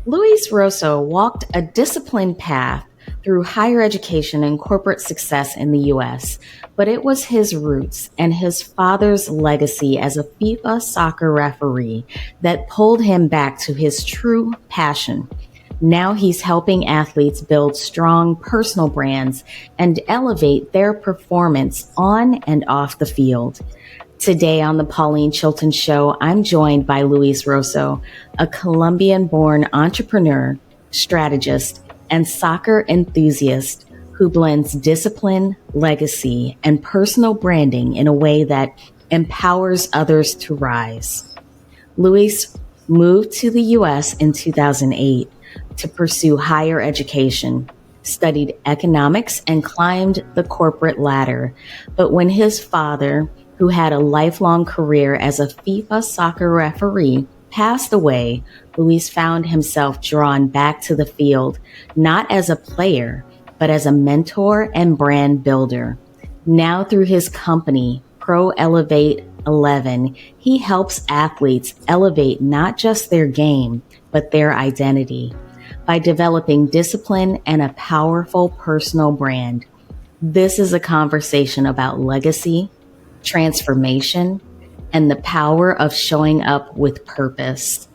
Luis Rozo walked a disciplined path through higher education and corporate success in the US, but it was his roots and his father's legacy as a FIFA soccer referee that pulled him back to his true passion. Now he's helping athletes build strong personal brands and elevate their performance on and off the field. Today on the Pauline Chilton Show, I'm joined by Luis Rozo, a Colombian-born entrepreneur, strategist, and soccer enthusiast who blends discipline, legacy, and personal branding in a way that empowers others to rise. Luis moved to the U.S. in 2008 to pursue higher education, studied economics, and climbed the corporate ladder. But when his father, who had a lifelong career as a FIFA soccer referee, passed away, Luis found himself drawn back to the field, not as a player, but as a mentor and brand builder. Now through his company, Pro Elevate 11, he helps athletes elevate not just their game, but their identity by developing discipline and a powerful personal brand. This is a conversation about legacy, transformation, and the power of showing up with purpose.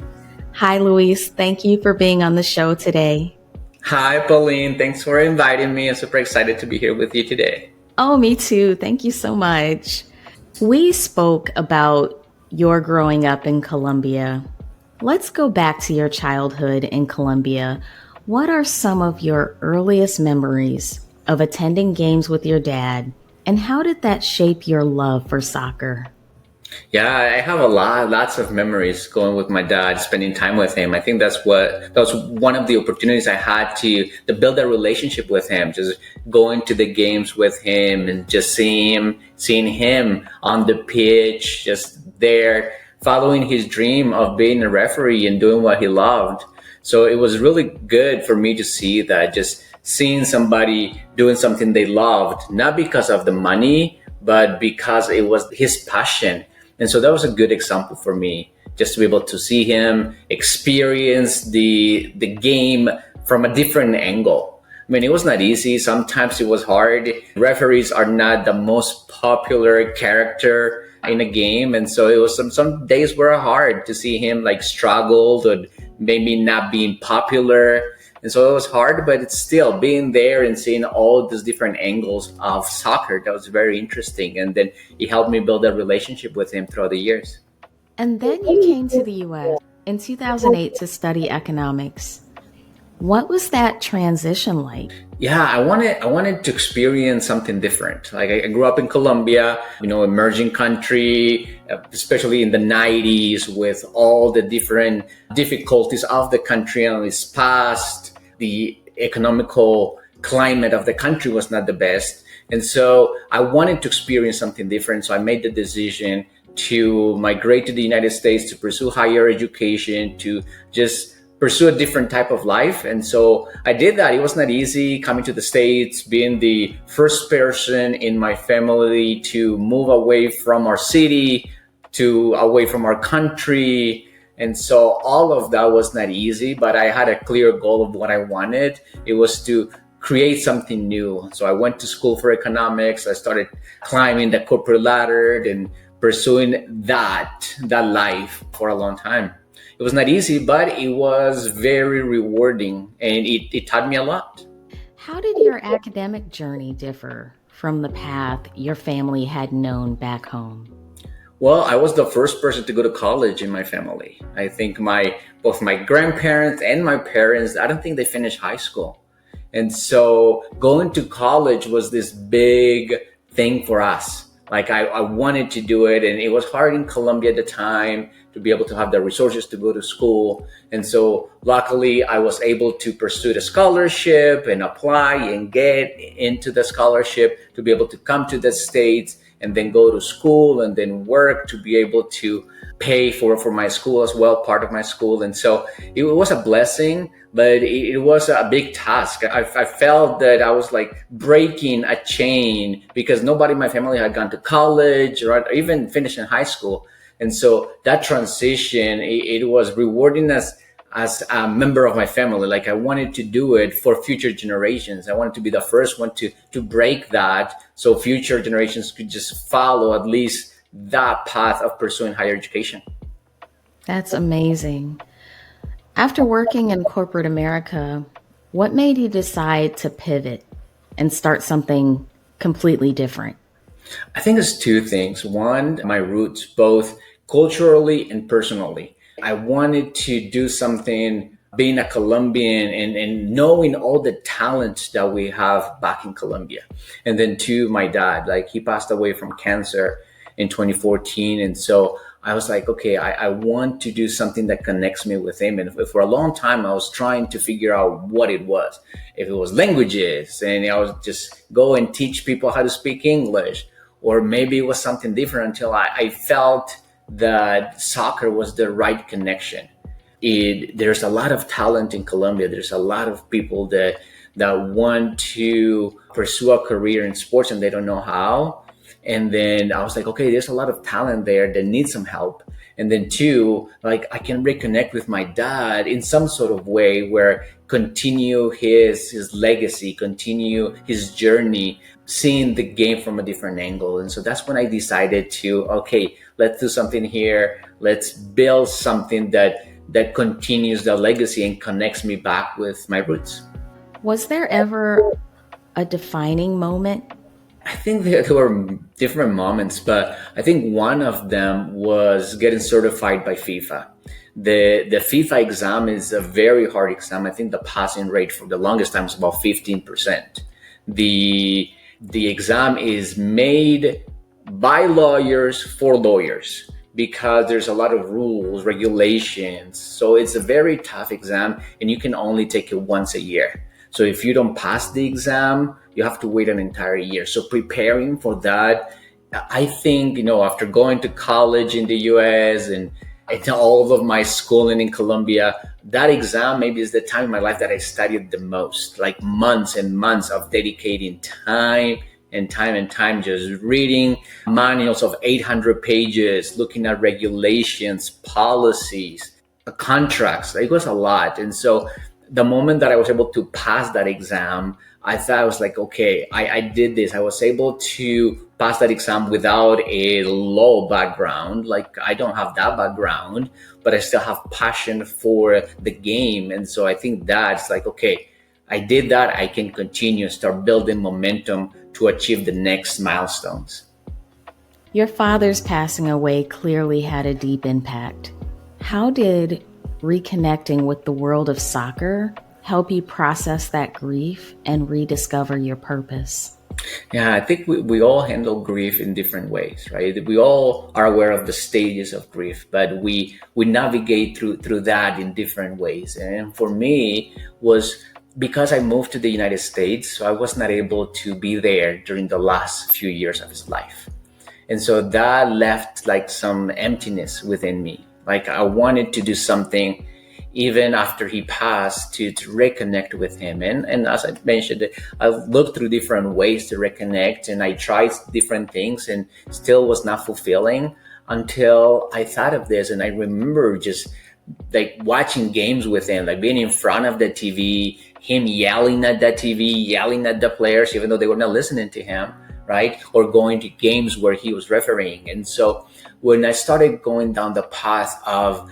Hi, Luis. Thank you for being on the show today. Hi, Pauline. Thanks for inviting me. I'm super excited to be here with you today. Oh, me too. Thank you so much. We spoke about your growing up in Colombia. Let's go back to your childhood in Colombia. What are some of your earliest memories of attending games with your dad, and how did that shape your love for soccer? Yeah, I have lots of memories going with my dad, spending time with him. I think that was one of the opportunities I had to build a relationship with him, just going to the games with him and just seeing him on the pitch, just there, following his dream of being a referee and doing what he loved. So it was really good for me to see that, just seeing somebody doing something they loved, not because of the money, but because it was his passion. And so that was a good example for me, just to be able to see him experience the game from a different angle. I mean, it was not easy. Sometimes it was hard. Referees are not the most popular character in a game. And so it was some days were hard to see him like struggle and maybe not being popular. And so it was hard, but it's still being there and seeing all these different angles of soccer. That was very interesting. And then it helped me build a relationship with him throughout the years. And then you came to the U.S. in 2008 to study economics. What was that transition like? Yeah, I wanted to experience something different. Like I grew up in Colombia, emerging country, especially in the 90s, with all the different difficulties of the country and its past. The economical climate of the country was not the best. And so I wanted to experience something different. So I made the decision to migrate to the United States to pursue higher education, to just pursue a different type of life. And so I did that. It was not easy coming to the States, being the first person in my family to move away from our city, to away from our country. And so all of that was not easy, but I had a clear goal of what I wanted. It was to create something new. So I went to school for economics. I started climbing the corporate ladder and pursuing that life for a long time. It was not easy, but it was very rewarding, and it taught me a lot. How did your academic journey differ from the path your family had known back home? Well, I was the first person to go to college in my family. I think both my grandparents and my parents, I don't think they finished high school. And so going to college was this big thing for us. Like I wanted to do it, and it was hard in Colombia at the time to be able to have the resources to go to school. And so luckily I was able to pursue the scholarship and apply and get into the scholarship to be able to come to the States and then go to school and then work to be able to pay for my school as well, part of my school. And so it was a blessing, but it was a big task. I felt that I was like breaking a chain because nobody in my family had gone to college or even finished in high school. And so that transition, it was rewarding as a member of my family. Like I wanted to do it for future generations. I wanted to be the first one to break that, so future generations could just follow at least that path of pursuing higher education. That's amazing. After working in corporate America, what made you decide to pivot and start something completely different? I think it's two things. One, my roots, both culturally and personally. I wanted to do something being a Colombian and knowing all the talents that we have back in Colombia. And then two, my dad, like he passed away from cancer in 2014. And so I was like, okay, I want to do something that connects me with him. And for a long time, I was trying to figure out what it was. If it was languages, and I was just go and teach people how to speak English, or maybe it was something different, until I felt that soccer was the right connection. There's a lot of talent in Colombia. There's a lot of people that want to pursue a career in sports and they don't know how. And then I was like, okay, there's a lot of talent there that needs some help. And then two, like I can reconnect with my dad in some sort of way where continue his legacy, continue his journey, seeing the game from a different angle. And so that's when I decided to, okay, let's do something here. Let's build something that continues the legacy and connects me back with my roots. Was there ever a defining moment? I think there were different moments, but I think one of them was getting certified by FIFA. The FIFA exam is a very hard exam. I think the passing rate for the longest time was about 15%. The exam is made by lawyers for lawyers because there's a lot of rules, regulations. So it's a very tough exam and you can only take it once a year. So if you don't pass the exam, you have to wait an entire year. So preparing for that, I think, after going to college in the US and all of my schooling in Colombia, that exam maybe is the time in my life that I studied the most, like months and months of dedicating time and time, just reading manuals of 800 pages, looking at regulations, policies, contracts. It was a lot. And so the moment that I was able to pass that exam, I thought I was like, okay, I did this. I was able to pass that exam without a law background. Like I don't have that background, but I still have passion for the game. And so I think that's like, okay, I did that. I can continue, start building momentum to achieve the next milestones. Your father's passing away clearly had a deep impact. How did reconnecting with the world of soccer help you process that grief and rediscover your purpose? Yeah, I think we all handle grief in different ways, right? We all are aware of the stages of grief, but we navigate through that in different ways. And for me was because I moved to the United States, so I was not able to be there during the last few years of his life. And so that left like some emptiness within me. Like I wanted to do something even after he passed to reconnect with him. And as I mentioned, I looked through different ways to reconnect and I tried different things and still was not fulfilling until I thought of this. And I remember just like watching games with him, like being in front of the TV, him yelling at the TV, yelling at the players, even though they were not listening to him, right? Or going to games where he was refereeing. And so when I started going down the path of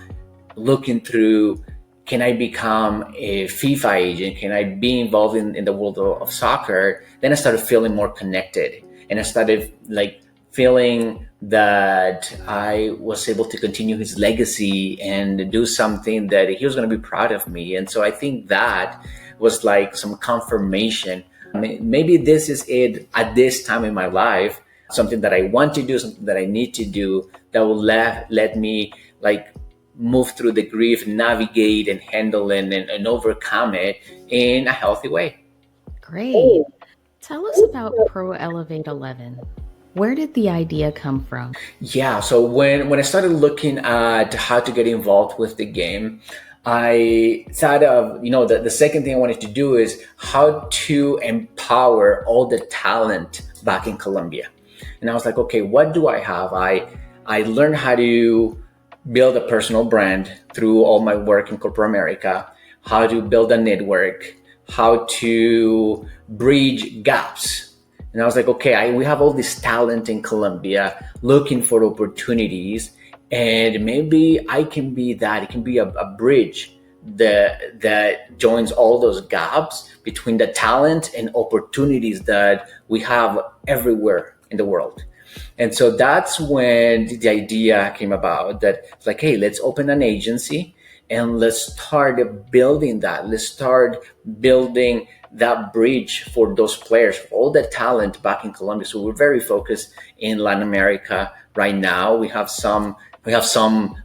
looking through, can I become a FIFA agent? Can I be involved in the world of soccer? Then I started feeling more connected. And I started like feeling that I was able to continue his legacy and do something that he was going to be proud of me. And so I think that was like some confirmation. I mean, maybe this is it at this time in my life, something that I want to do, something that I need to do that will let me like move through the grief, navigate and handle and overcome it in a healthy way. Great. Tell us about Pro Elevate 11. Where did the idea come from? Yeah, so when I started looking at how to get involved with the game, I thought of, the second thing I wanted to do is how to empower all the talent back in Colombia. And I was like, okay, what do I have? I learned how to build a personal brand through all my work in corporate America, how to build a network, how to bridge gaps. And I was like, okay, we have all this talent in Colombia looking for opportunities, and maybe I can be that. It can be a bridge that joins all those gaps between the talent and opportunities that we have everywhere in the world. And so that's when the idea came about, that it's like, hey, let's open an agency and let's start building that. Let's start building that bridge for those players, for all the talent back in Colombia. So we're very focused in Latin America right now. We have some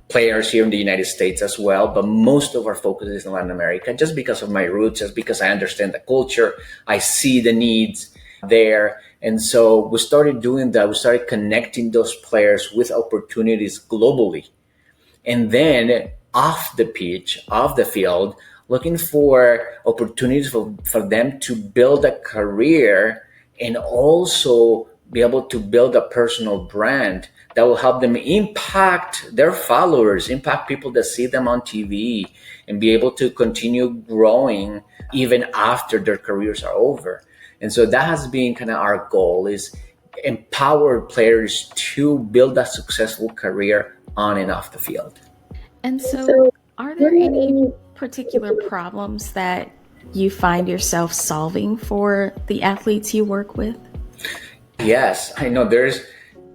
players here in the United States as well, but most of our focus is in Latin America, just because of my roots, just because I understand the culture, I see the needs there. And so we started doing that. We started connecting those players with opportunities globally. And then off the pitch, off the field, looking for opportunities for them to build a career and also be able to build a personal brand that will help them impact their followers, impact people that see them on TV, and be able to continue growing even after their careers are over. And so that has been kind of our goal, is empower players to build a successful career on and off the field. And so, are there any particular problems that you find yourself solving for the athletes you work with? Yes, I know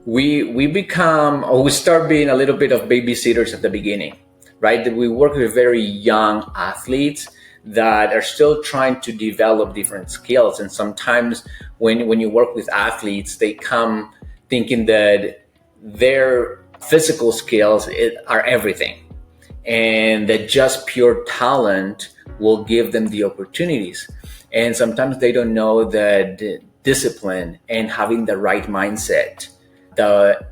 we start being a little bit of babysitters at the beginning, right? That we work with very young athletes that are still trying to develop different skills. And sometimes when you work with athletes, they come thinking that their physical skills are everything, and that just pure talent will give them the opportunities. And sometimes they don't know that discipline and having the right mindset.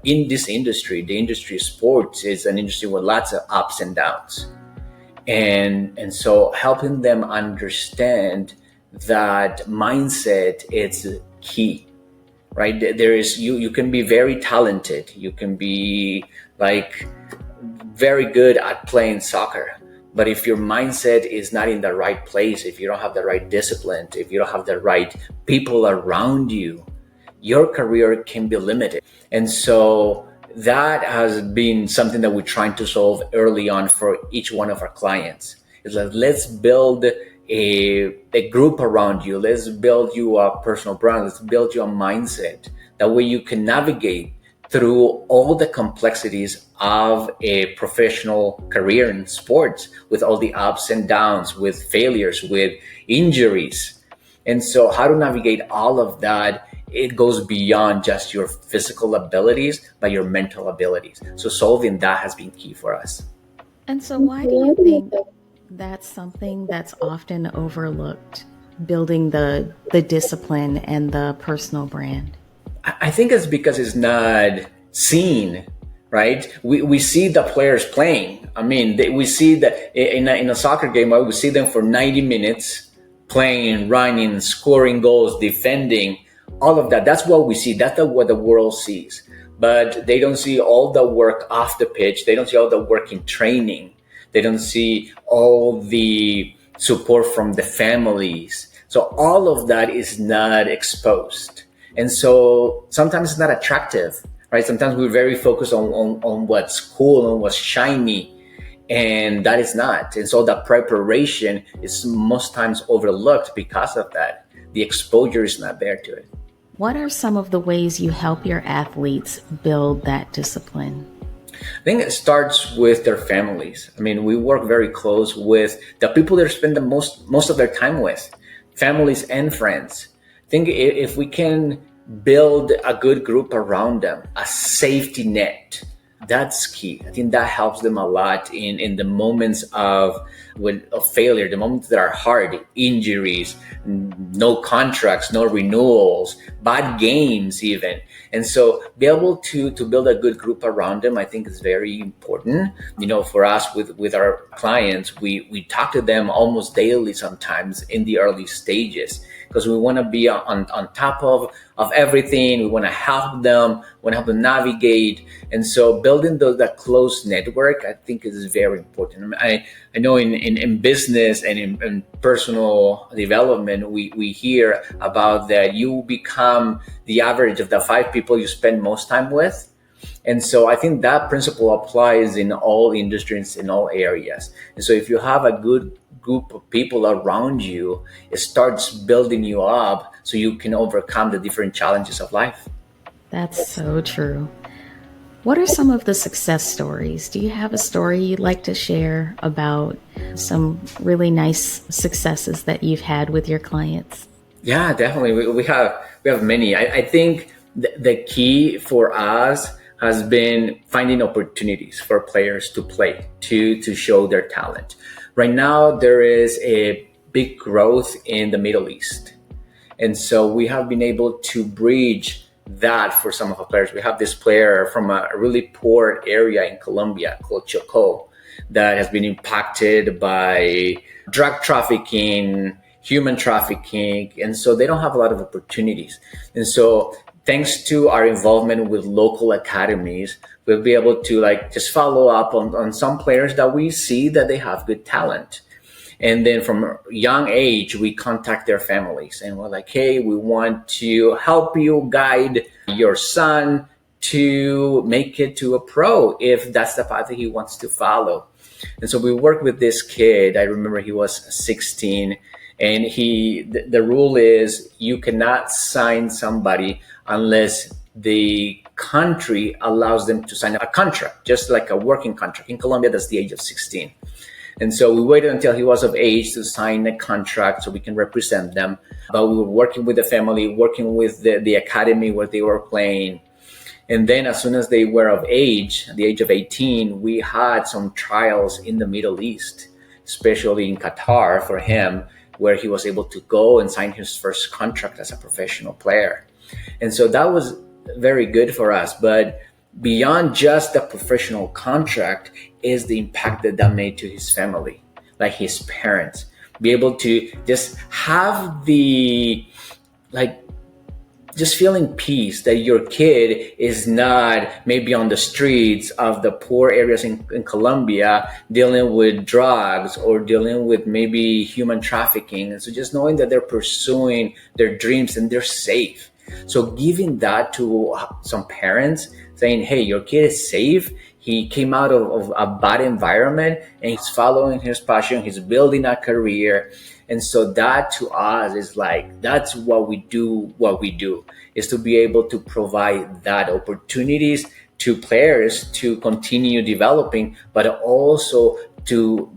In this industry, the industry of sports is an industry with lots of ups and downs. And so helping them understand that mindset is key, right? There is, you can be very talented. You can be like very good at playing soccer. But if your mindset is not in the right place, if you don't have the right discipline, if you don't have the right people around you, your career can be limited. And so that has been something that we're trying to solve early on for each one of our clients. It's like, let's build a group around you. Let's build you a personal brand. Let's build you a mindset. That way you can navigate through all the complexities of a professional career in sports, with all the ups and downs, with failures, with injuries. And so how to navigate all of that, it goes beyond just your physical abilities, but your mental abilities. So solving that has been key for us. And so why do you think that's something that's often overlooked, building the discipline and the personal brand? I think it's because it's not seen, right? We see the players playing. I mean, we see that in a soccer game, we see them for 90 minutes playing, running, scoring goals, defending, all of that. That's what we see. That's what the world sees. But they don't see all the work off the pitch. They don't see all the work in training. They don't see all the support from the families. So all of that is not exposed. And so sometimes it's not attractive, right? Sometimes we're very focused on what's cool, on what's shiny, and that is not. And so the preparation is most times overlooked because of that. The exposure is not there to it. What are some of the ways you help your athletes build that discipline? I think it starts with their families. I mean, we work very close with the people that spend the most of their time with, families and friends. I think if we can build a good group around them, a safety net, that's key. I think that helps them a lot in the moments of failure, the moments that are hard, injuries, no contracts, no renewals, bad games even. And so be able to build a good group around them, I think is very important. For us with our clients, we talk to them almost daily sometimes in the early stages, because we want to be on top of everything. We want to help them, navigate. And so building that close network, I think, is very important. I know in business and in personal development, we hear about that you become the average of the 5 people you spend most time with. And so I think that principle applies in all industries, in all areas. And so if you have a good group of people around you, it starts building you up so you can overcome the different challenges of life. That's so true. What are some of the success stories? Do you have a story you'd like to share about some really nice successes that you've had with your clients? Yeah, definitely. We have many. I think the key for us has been finding opportunities for players to play, to show their talent. Right now, there is a big growth in the Middle East. And so we have been able to bridge that for some of our players. We have this player from a really poor area in Colombia called Chocó that has been impacted by drug trafficking, human trafficking, and so they don't have a lot of opportunities. And so thanks to our involvement with local academies, we'll be able to just follow up on some players that we see that they have good talent. And then from a young age, we contact their families and we're like, hey, we want to help you guide your son to make it to a pro if that's the path that he wants to follow. And so we worked with this kid. I remember he was 16, and the rule is you cannot sign somebody unless the country allows them to sign a contract, just like a working contract. In Colombia, that's the age of 16. And so we waited until he was of age to sign a contract so we can represent them. But we were working with the family, working with the academy where they were playing. And then as soon as they were of age, at the age of 18, we had some trials in the Middle East, especially in Qatar for him, where he was able to go and sign his first contract as a professional player. And so that was very good for us. But beyond just the professional contract is the impact that made to his family, like his parents. Be able to just have just feeling peace that your kid is not maybe on the streets of the poor areas in Colombia dealing with drugs or dealing with maybe human trafficking. And so just knowing that they're pursuing their dreams and they're safe. So giving that to some parents, saying, hey, your kid is safe. He came out of a bad environment and he's following his passion. He's building a career. And so that to us is that's what we do, is to be able to provide that opportunities to players to continue developing, but also to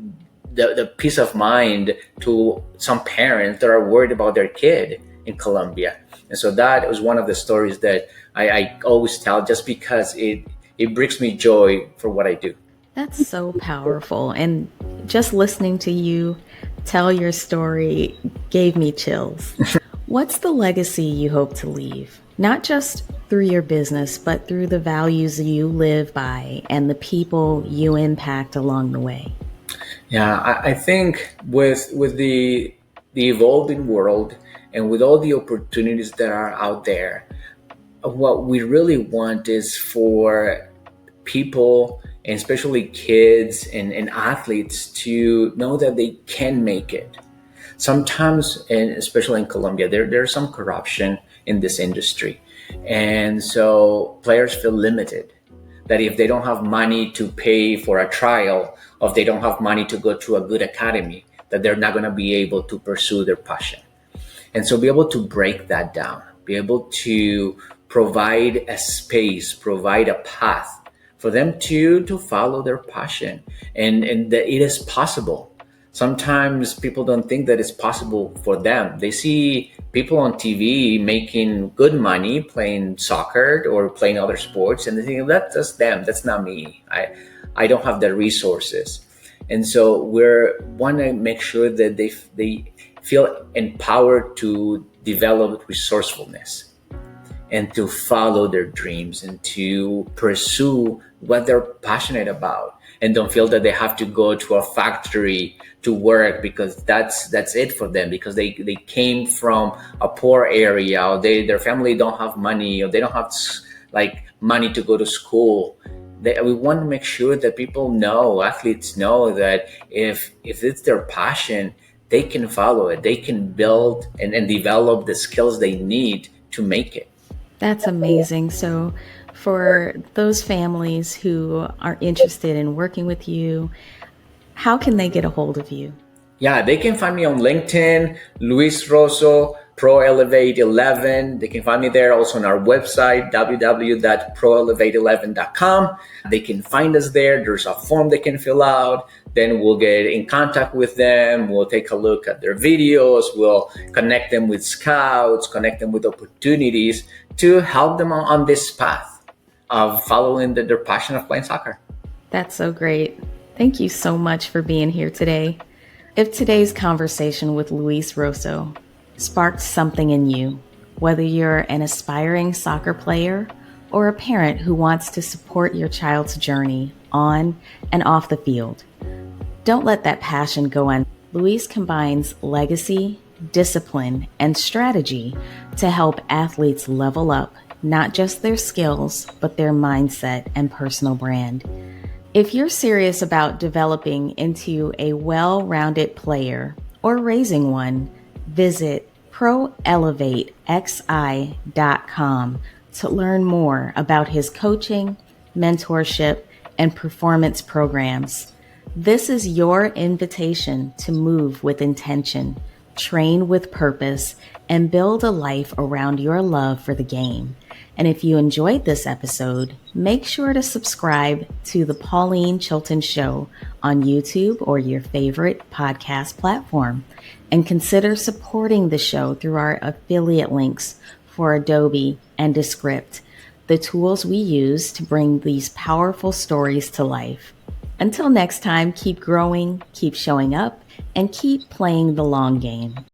the peace of mind to some parents that are worried about their kid in Colombia. And so that was one of the stories that I always tell, just because it brings me joy for what I do. That's so powerful. And just listening to you tell your story gave me chills. What's the legacy you hope to leave? Not just through your business, but through the values you live by and the people you impact along the way. Yeah, I think with the evolving world and with all the opportunities that are out there, what we really want is for people, and especially kids and athletes, to know that they can make it. Sometimes, and especially in Colombia, there's some corruption in this industry. And so players feel limited, that if they don't have money to pay for a trial, or if they don't have money to go to a good academy, that they're not going to be able to pursue their passion. And so be able to break that down, be able to provide a space, provide a path for them to follow their passion, and that it is possible. Sometimes people don't think that it's possible for them. They see people on TV making good money playing soccer or playing other sports, and they think that's just them. That's not me. I don't have the resources. And so we want to make sure that they feel empowered to develop resourcefulness and to follow their dreams and to pursue what they're passionate about, and don't feel that they have to go to a factory to work because that's it for them, because they came from a poor area, or their family don't have money, or they don't have like money to go to school. We want to make sure that people know, athletes know, that if it's their passion, they can follow it, they can build and develop the skills they need to make it. That's amazing. So, for those families who are interested in working with you, how can they get a hold of you? Yeah, they can find me on LinkedIn, Luis Rozo, Pro Elevate 11. They can find me there, also on our website, www.proelevate11.com. They can find us there. There's a form they can fill out. Then we'll get in contact with them. We'll take a look at their videos. We'll connect them with scouts, connect them with opportunities to help them on this path of following their passion of playing soccer. That's so great. Thank you so much for being here today. If today's conversation with Luis Rozo sparked something in you, whether you're an aspiring soccer player or a parent who wants to support your child's journey on and off the field, don't let that passion go on. Luis combines legacy, discipline, and strategy to help athletes level up not just their skills, but their mindset and personal brand. If you're serious about developing into a well-rounded player or raising one, visit proelevatexi.com to learn more about his coaching, mentorship, and performance programs. This is your invitation to move with intention, train with purpose, and build a life around your love for the game. And if you enjoyed this episode, make sure to subscribe to the Pauline Chilton Show on YouTube or your favorite podcast platform, and consider supporting the show through our affiliate links for Adobe and Descript, the tools we use to bring these powerful stories to life. Until next time, keep growing, keep showing up, and keep playing the long game.